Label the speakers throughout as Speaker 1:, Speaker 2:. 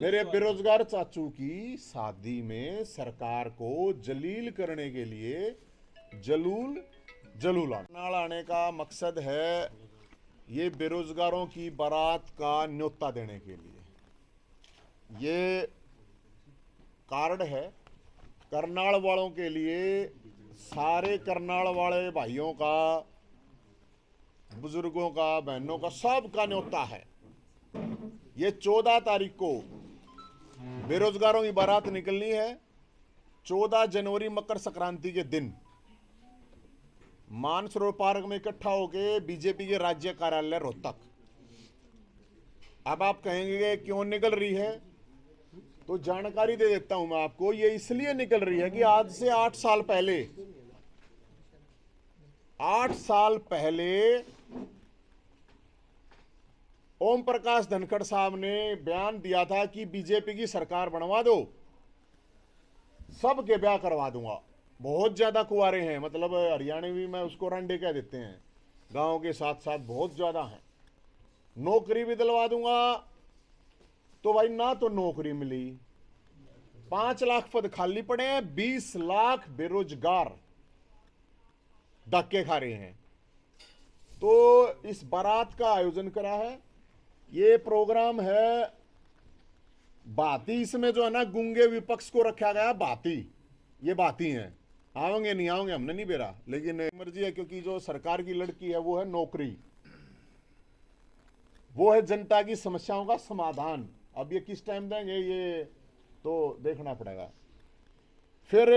Speaker 1: मेरे बेरोजगार चाचू की शादी में सरकार को जलील करने के लिए जलूल जलूल आने का मकसद है ये बेरोजगारों की बारात का न्योता देने के लिए। ये कार्ड है करनाल वालों के लिए, सारे करनाल वाले भाइयों का, बुजुर्गों का, बहनों का, सब का न्योता है। ये 14 तारीख को बेरोजगारों की बारात निकलनी है। 14 जनवरी मकर संक्रांति के दिन मानसरोवर पार्क में इकट्ठा होकर बीजेपी के राज्य कार्यालय रोहतक। अब आप कहेंगे क्यों निकल रही है, तो जानकारी दे देता हूं मैं आपको। ये इसलिए निकल रही है कि आज से 8 साल पहले 8 साल पहले ओम प्रकाश धनखड़ साहब ने बयान दिया था कि बीजेपी की सरकार बनवा दो, सबके ब्याह करवा दूंगा। बहुत ज्यादा कुंवारे हैं, मतलब हरियाणवी में उसको रंडे कह देते हैं, गांव के साथ साथ बहुत ज्यादा हैं। नौकरी भी दिलवा दूंगा। तो भाई ना तो नौकरी मिली, 5 लाख पद खाली पड़े हैं, 20 लाख बेरोजगार धक्के खा रहे हैं। तो इस बारात का आयोजन करा है। ये प्रोग्राम है बाती। इसमें जो है ना गूंगे विपक्ष को रखा गया बाती। ये बाती हैं, आओगे नहीं आओगे हमने नहीं बेरा, लेकिन मर्जी है, क्योंकि जो सरकार की लड़की है वो है नौकरी, वो है जनता की समस्याओं का समाधान। अब ये किस टाइम देंगे ये तो देखना पड़ेगा। फिर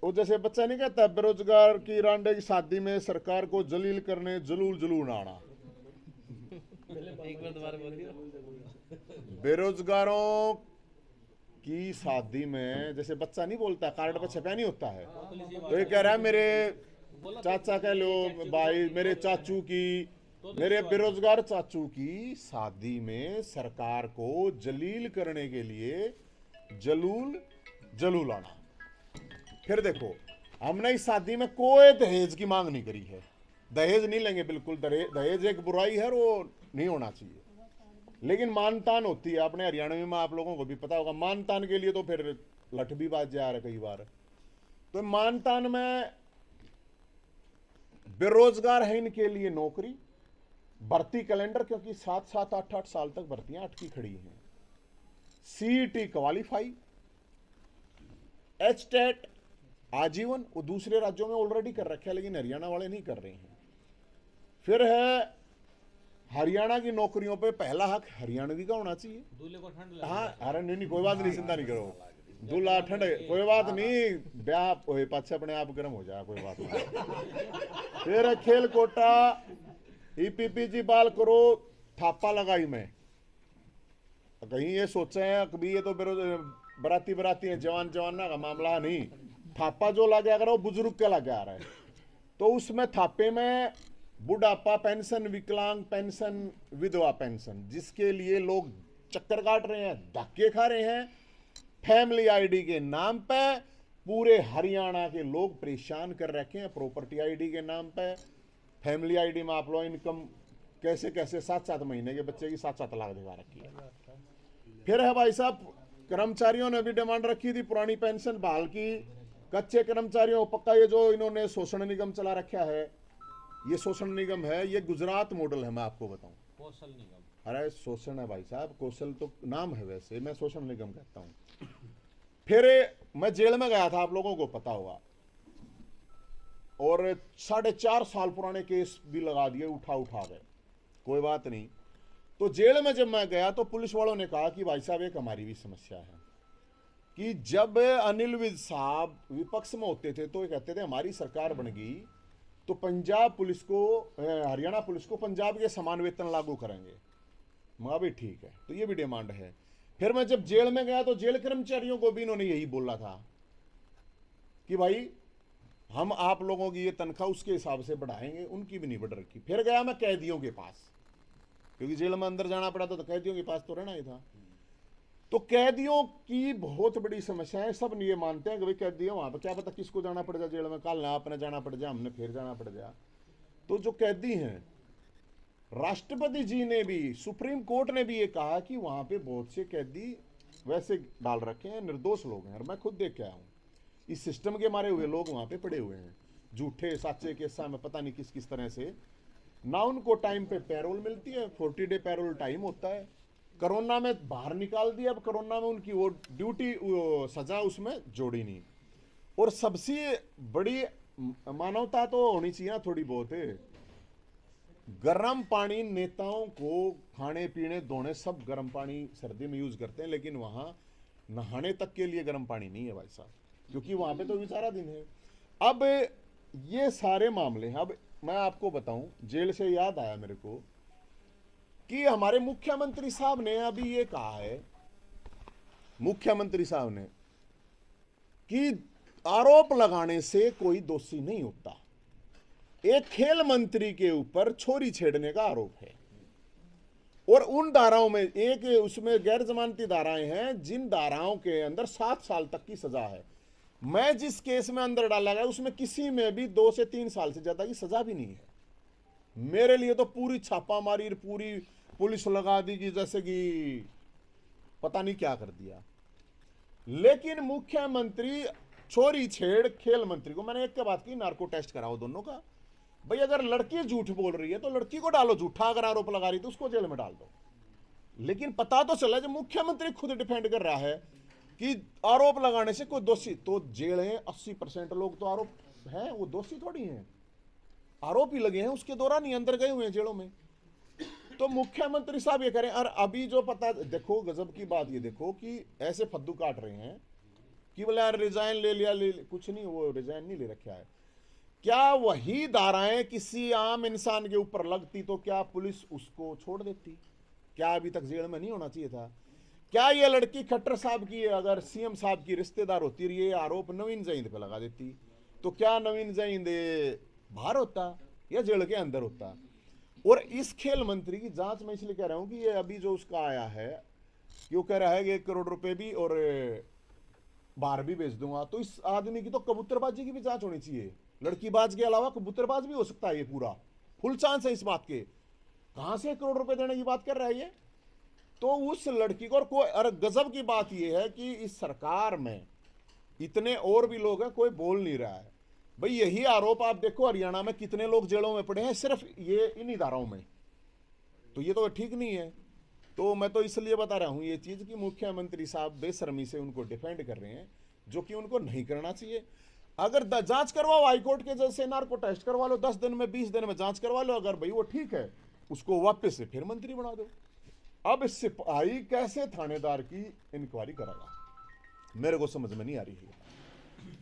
Speaker 1: वो जैसे बच्चा नहीं कहता बेरोजगार की रांडे की शादी में सरकार को जलील करने जलूल जलूल आना। एक बार दोबारा बोलिए। बेरोजगारों की शादी में जैसे बच्चा नहीं बोलता, कार्ड पर छपा नहीं होता है, तो ये कह रहा है मेरे चाचा कह लो भाई, मेरे चाचू की, मेरे बेरोजगार चाचू की शादी में सरकार को जलील करने के लिए जलूल जलूल आना। फिर देखो, हमने इस शादी में कोई दहेज की मांग नहीं करी है। दहेज नहीं लेंगे बिल्कुल। दहेज एक बुराई है, वो नहीं होना चाहिए। लेकिन मानतान होती है, अपने हरियाणा में आप लोगों को भी पता होगा, मानतान के लिए तो फिर लठ भी बाज जा रहा है कई बार। तो मानतान में बेरोजगार है इनके लिए नौकरी, भर्ती कैलेंडर, क्योंकि 7-7 8-8 साल तक भर्तियां अटकी खड़ी हैं। सीईटी क्वालिफाई, एचटेट आजीवन, वो दूसरे राज्यों में ऑलरेडी कर रखे हैं, लेकिन हरियाणा वाले नहीं कर रहे हैं। फिर है हरियाणा की नौकरियों पे पहला हक हरियाणवी का होना चाहिए। दूल्हे को ठंड लगे। हाँ, अरे नहीं कोई बात नहीं, चिंता नहीं करो। दूल्हा ठंड कोई बात नहीं, ब्याह पाछे अपने आप गर्म हो जाए, कोई बात नहीं। फिर खेल कोटा, ईपीपीजी बाल करो, थापा लगाई में। कहीं ये सोचे हैं कभी ये तो बराती बराती है, जवान जवाना का मामला नहीं। थापा जो लगा रहा है वो बुजुर्ग के लगा आ रहा है। तो उसमें थापे में बुढ़ापा पेंशन, विकलांग पेंशन, विधवा पेंशन, जिसके लिए लोग चक्कर काट रहे हैं, धक्के खा रहे हैं, फैमिली आईडी के नाम पे पूरे हरियाणा के लोग परेशान कर रखे हैं। प्रॉपर्टी आईडी के नाम पे, फैमिली आईडी में आप लोग इनकम कैसे कैसे 7-7 महीने के बच्चे की 7-7 लाख दिखा रखी है। फिर है भाई साहब, कर्मचारियों ने भी डिमांड रखी थी पुरानी पेंशन बहाल की। कच्चे कर्मचारियों पक्का ये जो इन्होंने शोषण निगम चला रखा है, ये शोषण निगम है, ये गुजरात मॉडल है। मैं आपको बताऊं, कौशल निगम, अरे शोषण है भाई साहब, कौशल तो नाम है, वैसे मैं शोषण निगम कहता हूं। फिर मैं जेल में गया था, आप लोगों को पता होगा, और 4.5 साल पुराने केस भी लगा दिए, उठा गए, कोई बात नहीं। तो जेल में जब मैं गया तो पुलिस वालों ने कहा कि भाई साहब एक हमारी भी समस्या है कि जब अनिल विज साहब विपक्ष में होते थे तो ये कहते थे हमारी सरकार बन गई तो पंजाब पुलिस को, हरियाणा पुलिस को पंजाब के समान वेतन लागू करेंगे। मैं भी ठीक है, तो ये भी डिमांड है। फिर मैं जब जेल में गया तो जेल कर्मचारियों को भी इन्होंने यही बोला था कि भाई हम आप लोगों की ये तनख्वाह उसके हिसाब से बढ़ाएंगे, उनकी भी नहीं बढ़ रखी। फिर गया मैं कैदियों के पास, क्योंकि जेल में अंदर जाना पड़ा था, तो कैदियों के पास तो रहना ही था। तो कैदियों की बहुत बड़ी समस्या है। सब ये मानते हैं कि भाई कैदियों वहां पर क्या पता किसको जाना पड़ जाए जेल में, कल ना आपने जाना पड़ जाए, हमने फिर जाना पड़ जाए। तो जो कैदी हैं, राष्ट्रपति जी ने भी, सुप्रीम कोर्ट ने भी ये कहा कि वहां पे बहुत से कैदी वैसे डाल रखे हैं, निर्दोष लोग हैं, और मैं खुद देख के आया हूँ। इस सिस्टम के मारे हुए लोग वहाँ पे पड़े हुए हैं, झूठे साचे के सामने पता नहीं किस किस तरह से। ना उनको टाइम पे पैरोल मिलती है, 40 डे पैरोल टाइम होता है। कोरोना में बाहर निकाल दिया, अब कोरोना में उनकी वो ड्यूटी सजा उसमें जोड़ी नहीं। और सबसे बड़ी मानवता तो होनी चाहिए थोड़ी बहुत है। गर्म पानी नेताओं को खाने पीने धोने सब गर्म पानी सर्दी में यूज करते हैं, लेकिन वहां नहाने तक के लिए गर्म पानी नहीं है भाई साहब, क्योंकि वहां पे तो भी सारा दिन है। अब ये सारे मामले हैं। अब मैं आपको बताऊं, जेल से याद आया मेरे को कि हमारे मुख्यमंत्री साहब ने अभी ये कहा है, मुख्यमंत्री साहब ने, कि आरोप लगाने से कोई दोषी नहीं होता। एक खेल मंत्री के ऊपर छोरी छेड़ने का आरोप है, और उन धाराओं में एक उसमें गैर जमानती धाराएं हैं, जिन धाराओं के अंदर 7 साल तक की सजा है। मैं जिस केस में अंदर डाला गया उसमें किसी में भी 2 से 3 साल से ज्यादा की सजा भी नहीं है। मेरे लिए तो पूरी छापामारी, पूरी पुलिस लगा दी कि जैसे कि पता नहीं क्या कर दिया। लेकिन मुख्यमंत्री छोरी छेड़ खेल मंत्री को, मैंने एक के बात की, नार्को टेस्ट कराओ दोनों का। भाई अगर लड़की झूठ बोल रही है तो लड़की को डालो झूठा, अगर आरोप लगा रही तो उसको जेल में डाल दो। लेकिन पता तो चला, जब मुख्यमंत्री खुद डिफेंड कर रहा है कि आरोप लगाने से कोई दोषी, तो जेल है 80% लोग तो आरोप हैं, वो दोषी थोड़ी हैं, आरोप ही लगे हैं, उसके दौरान ही अंदर गए हुए हैं जेलों में। तो मुख्यमंत्री साहब ये करें। और अभी जो पता, देखो गजब की बात ये देखो कि ऐसे फद्दू काट रहे हैं कि बोले यार रिजाइन ले लिया, कुछ नहीं, वो रिजाइन नहीं ले रखा है। क्या वही धाराएं किसी आम इंसान के ऊपर लगती तो क्या पुलिस उसको छोड़ देती? क्या अभी तक जेल में नहीं होना चाहिए था? क्या ये लड़की खट्टर साहब की अगर सीएम साहब की रिश्तेदार होती और ये आरोप नवीन जैद पे लगा देती, तो क्या नवीन जैद बाहर होता या जेल के अंदर होता? और इस खेल मंत्री की जांच मैं इसलिए कह रहा हूं कि ये अभी जो उसका आया है, क्यों कह रहा है कि 1 करोड़ रुपए भी और बाहर भी भेज दूंगा, तो इस आदमी की तो कबूतरबाजी की भी जांच होनी चाहिए। लड़कीबाज के अलावा कबूतरबाज भी हो सकता है ये, पूरा फुल चांस है इस बात के। कहां से 1 करोड़ रुपए देने की बात कर रहा है ये? तो उस लड़की को, और कोई, अरे गजब की बात ये है कि इस सरकार में इतने और भी लोग हैं, कोई बोल नहीं रहा है। भाई यही आरोप आप देखो हरियाणा में कितने लोग जेलों में पड़े हैं सिर्फ ये इन्हीं धाराओं में, तो ये तो ठीक नहीं है। तो मैं तो इसलिए बता रहा हूं ये चीज कि मुख्यमंत्री साहब बेशर्मी से उनको डिफेंड कर रहे हैं, जो कि उनको नहीं करना चाहिए। अगर जांच करवाओ हाईकोर्ट के जैसे, नार्को टेस्ट करवा लो, 10 दिन में 20 दिन में जांच करवा लो, अगर भाई वो ठीक है उसको वापस से फिर मंत्री बना दो। अब सिपाही कैसे थानेदार की इंक्वायरी कराएगा, मेरे को समझ में नहीं आ रही है।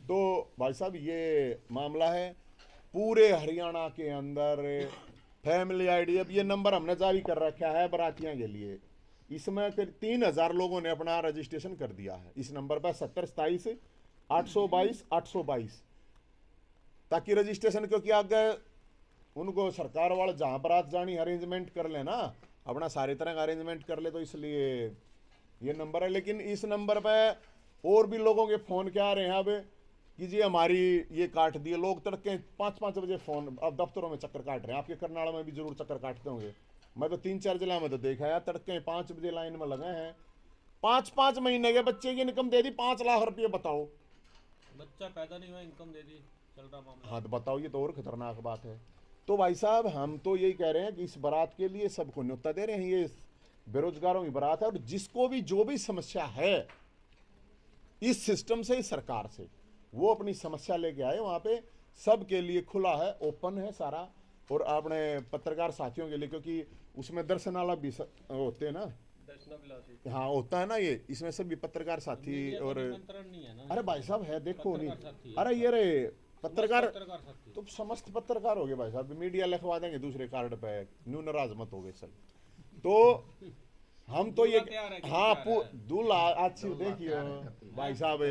Speaker 1: तो भाई साहब ये मामला है पूरे हरियाणा के अंदर। फैमिली आईडी, अब ये नंबर हमने जारी कर रखा है बरातियां के लिए, इसमें 3000 लोगों ने अपना रजिस्ट्रेशन कर दिया है इस नंबर पर 7027 822 822, ताकि रजिस्ट्रेशन, क्योंकि आगे उनको सरकार वाले जहां बारात जानी अरेंजमेंट कर लेना, अपना सारी तरह का अरेंजमेंट कर ले, तो इसलिए ये नंबर है। लेकिन इस नंबर पे और भी लोगों के फोन क्या आ रहे हैं अब कि जी हमारी ये काट दिए। लोग तड़के 5-5 बजे फोन, अब दफ्तरों में चक्कर काट रहे हैं, आपके करनाल में भी जरूर चक्कर काटते होंगे। मैं तो 3-4 जिला में तो देखा है, तड़के 5 बजे लाइन में लगे हैं। 5-5 महीने के बच्चे की इनकम दे दी 5 लाख रुपये, बताओ।
Speaker 2: बच्चा पैदा नहीं हुआ इनकम दे दी, चल रहा मामला।
Speaker 1: हाँ तो बताओ, ये तो और खतरनाक बात है। तो भाई साहब हम तो यही कह रहे हैं कि इस बारात के लिए सबको न्योता दे रहे हैं, ये बेरोजगारों की बारात है, और जिसको भी जो भी समस्या है इस सिस्टम से, इस सरकार से, वो अपनी समस्या लेके आए। वहां पे सबके लिए खुला है, ओपन है सारा। और अपने पत्रकार साथियों के लिए, क्योंकि उसमें दर्शनाला भी होते हैं ना, हाँ होता है ना, ये इसमें सभी पत्रकार साथी और
Speaker 2: नहीं है ना।
Speaker 1: अरे भाई साहब है, देखो नहीं, अरे ये रे पत्रकार तो समस्त पत्रकार हो गए भाई साहब, मीडिया लिखवा देंगे दूसरे कार्ड पे, न्यू नाराज मत हो गए सर। तो हम तो ये, हाँ दूल्हा अच्छी देखिए भाई साहब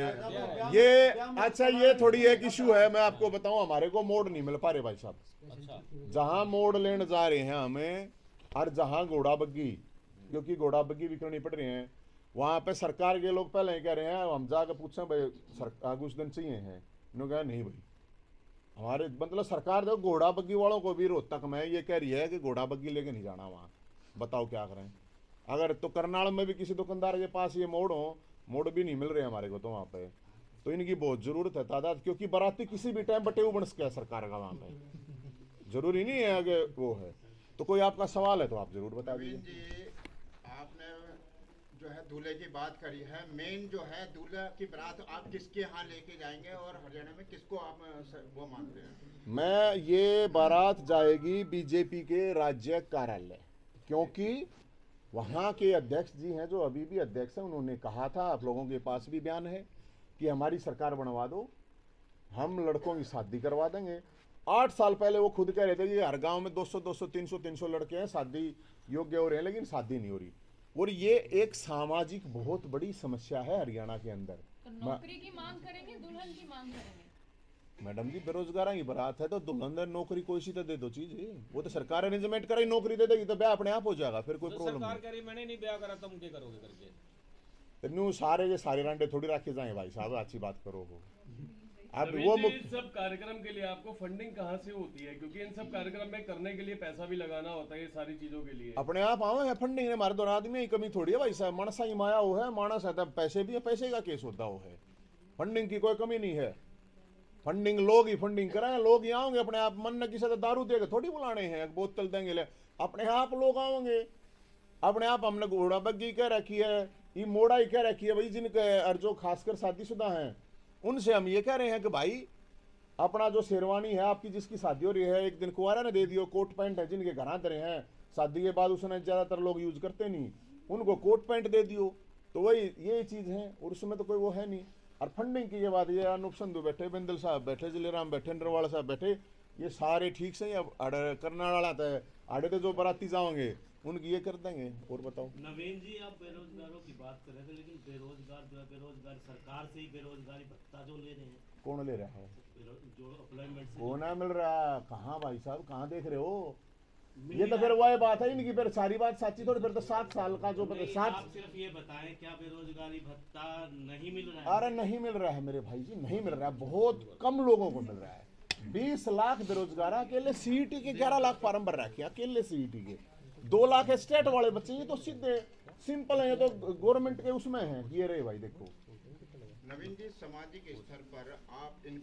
Speaker 1: ये, अच्छा ये थोड़ी एक इशू है, मैं आपको बताऊं, हमारे को मोड़ नहीं मिल पा रहे भाई साहब। जहां मोड़ लेने जा रहे हैं हमें, और जहां घोड़ा बग्गी, क्योंकि घोड़ा बग्गी बिकनी पड़ रही हैं, वहां पे सरकार के लोग पहले ही कह रहे हैं, हम जाकर पूछे भाई सरकार कुछ दिन चाहिए हैं, उन्होंने कहा नहीं भाई हमारे, मतलब सरकार देखो घोड़ा बग्गी वालों को भी रोहतक में ये कह रही है कि घोड़ा बग्गी लेके नहीं जाना वहां, बताओ क्या करें। अगर तो करनाल में भी किसी दुकानदार के पास ये मोड़ भी नहीं मिल रहे हमारे को तो वहाँ पे, तो इनकी बहुत जरूरत है तादाद, क्योंकि बाराती किसी भी टाइम बटे बन सके सरकार का वहाँ पे, जरूरी नहीं है कि वो है। तो कोई आपका सवाल है तो आप जरूर बता
Speaker 3: नवीन
Speaker 1: दीजिए।
Speaker 3: जी, आपने जो है दूल्हे की बात करी है, मेन जो है दूल्हा की बारात आप किसके यहाँ लेके जाएंगे और हरियाणा में किसको आप वो मानते हैं?
Speaker 1: मैं ये बारात जाएगी बीजेपी के राज्य कार्यालय, क्योंकि वहाँ के अध्यक्ष जी हैं जो अभी भी अध्यक्ष हैं, उन्होंने कहा था, आप लोगों के पास भी बयान है कि हमारी सरकार बनवा दो, हम लड़कों की शादी करवा देंगे। 8 साल पहले वो खुद कह रहे थे कि हर गांव में 200 200 300 300 लड़के हैं, शादी योग्य हो रहे हैं, लेकिन शादी नहीं हो रही। और ये एक सामाजिक बहुत बड़ी समस्या है हरियाणा के अंदर।
Speaker 4: तो नौकरी की मांग करेंगे, दुल्हन की मांग करेंगे?
Speaker 1: मैडम जी, बेरोजगार की बारात है तो दुल्हन नौकरी कोई सी तो दे दो चीज, वो तो सरकार अरेंजमेंट करे, नौकरी दे देगी तो ब्याह अपने आप हो जाएगा, फिर कोई
Speaker 2: तो
Speaker 1: प्रॉब्लम
Speaker 2: सरकार
Speaker 1: नहीं।
Speaker 2: कह रही मैंने नहीं ब्याह करा, तुम क्या करोगे करके?
Speaker 1: न्यू सारे के सारे रांडे थोड़ी रखे जाए भाई साहब, अच्छी बात करो वो। अब
Speaker 5: नवीन
Speaker 1: वो
Speaker 5: जी, इन सब कार्यक्रम के लिए आपको फंडिंग कहाँ से होती है? क्योंकि इन सब कार्यक्रम में करने के लिए पैसा भी लगाना होता है, ये सारी चीजों के लिए।
Speaker 1: अपने आप आओ है फंडिंग ने, हमारे दो आदमी की कमी थोड़ी है भाई साहब, मानसा ही माया वो है, मानस है तब पैसे भी है, पैसे का केस होता वो है, फंडिंग की कोई कमी नहीं है। फंडिंग लोग ही फंडिंग कराएं, लोग ही आओगे अपने आप, मन न किसी दारू देके थोड़ी बुलाने हैं, बोतल देंगे ले, अपने आप लोग आओगे अपने आप। हमने घोड़ा बग्गी कह रखी है, ये मोड़ा ही कह रखी है भाई, जिनके और जो खासकर शादीशुदा हैं उनसे हम ये कह रहे हैं कि भाई अपना जो शेरवानी है आपकी, जिसकी शादी हो रही है, एक दिन कुंवारा ने दे दियो, कोट पैंट है जिनके घर आते रहे हैं, शादी के बाद उसने ज़्यादातर लोग यूज करते नहीं, उनको कोट पैंट दे दियो, तो वही ये चीज़ है, और उसमें तो कोई वो है नहीं। और फंडिंग की ये बात, ये अनूप संधू बैठे, बिंदल साहब बैठे, जिलेराम बैठे, नरवाल साहब बैठे, ये सारे ठीक से अब करना वाला था, आड़े तो जो बराती जाओगे उनकी ये कर देंगे। और बताओ
Speaker 6: नवीन जी, आप बेरोजगारों की बात कर रहे थे, लेकिन बेरोजगार जो है, बेरोजगार सरकार से ही बेरोजगारी भत्ता जो ले रहे हैं,
Speaker 1: कौन ले रहा है?
Speaker 6: जो एम्प्लॉयमेंट से
Speaker 1: कौन है मिल रहा? कहाँ भाई साहब, कहाँ देख रहे हो? ये तो फिर वही बात है इनकी, फिर सारी बात सच्ची थोड़ी, फिर तो 7 साल का जो
Speaker 6: नहीं,
Speaker 1: 7।
Speaker 6: आप सिर्फ ये बताएं, क्या बेरोजगारी भत्ता नहीं मिल रहा है?
Speaker 1: अरे नहीं मिल रहा है मेरे भाई जी, नहीं मिल रहा है, बहुत कम लोगों को मिल रहा है। 20 लाख बेरोजगार अकेले सीईटी के 11 लाख फार्म भर रखे अकेले सीईटी के, 2 लाख स्टेट वाले बच्चे, ये तो सीधे सिंपल है, ये तो गवर्नमेंट के उसमें है। ये रहे भाई देखो
Speaker 3: नवीन जी, सामाजिक स्तर पर आप इन